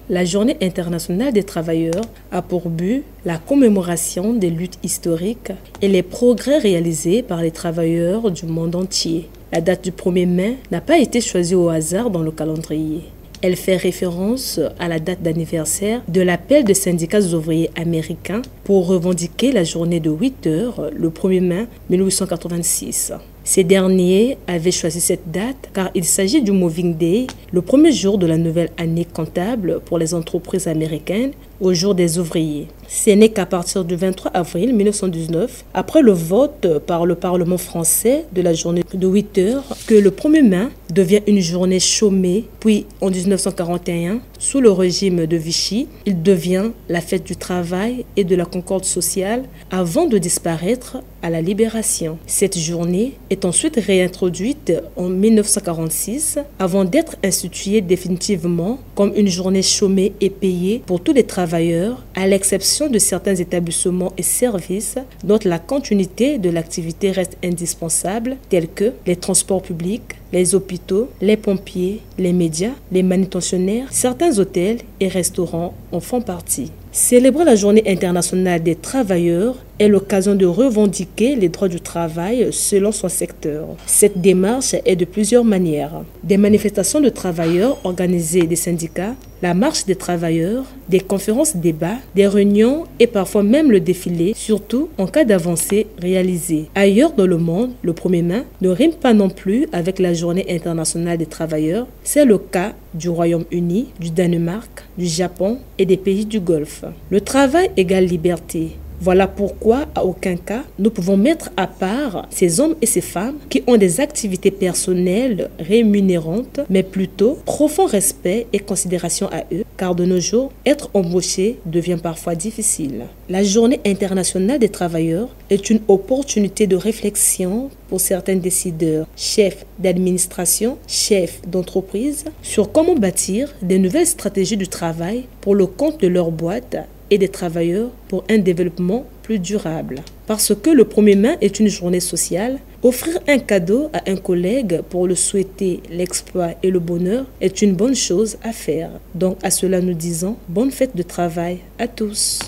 La Journée internationale des travailleurs a pour but la commémoration des luttes historiques et les progrès réalisés par les travailleurs du monde entier. La date du 1er mai n'a pas été choisie au hasard dans le calendrier. Elle fait référence à la date d'anniversaire de l'appel des syndicats ouvriers américains pour revendiquer la journée de 8 heures le 1er mai 1886. Ces derniers avaient choisi cette date car il s'agit du Moving Day, le premier jour de la nouvelle année comptable pour les entreprises américaines au jour des ouvriers. Ce n'est qu'à partir du 23 avril 1919, après le vote par le Parlement français de la journée de 8 heures, que le 1er mai devient une journée chômée, puis en 1941, sous le régime de Vichy, il devient la fête du travail et de la concorde sociale avant de disparaître à la Libération. Cette journée est ensuite réintroduite en 1946 avant d'être instituée définitivement comme une journée chômée et payée pour tous les travailleurs, à l'exception de certains établissements et services dont la continuité de l'activité reste indispensable, tels que les transports publics, les hôpitaux, les pompiers, les médias, les manutentionnaires, certains hôtels et restaurants en font partie. Célébrer la Journée internationale des travailleurs est l'occasion de revendiquer les droits du travail selon son secteur. Cette démarche est de plusieurs manières. Des manifestations de travailleurs organisées des syndicats, la marche des travailleurs, des conférences débats, des réunions et parfois même le défilé, surtout en cas d'avancée réalisée. Ailleurs dans le monde, le 1er mai ne rime pas non plus avec la Journée internationale des travailleurs. C'est le cas du Royaume-Uni, du Danemark, du Japon et des pays du Golfe. Le travail égale liberté. Voilà pourquoi, à aucun cas, nous pouvons mettre à part ces hommes et ces femmes qui ont des activités personnelles rémunérantes, mais plutôt profond respect et considération à eux, car de nos jours, être embauché devient parfois difficile. La Journée internationale des travailleurs est une opportunité de réflexion pour certains décideurs, chefs d'administration, chefs d'entreprise, sur comment bâtir des nouvelles stratégies du travail pour le compte de leur boîte et des travailleurs pour un développement plus durable. Parce que le 1er mai est une journée sociale, offrir un cadeau à un collègue pour le souhaiter l'exploit et le bonheur est une bonne chose à faire. Donc à cela nous disons bonne fête de travail à tous.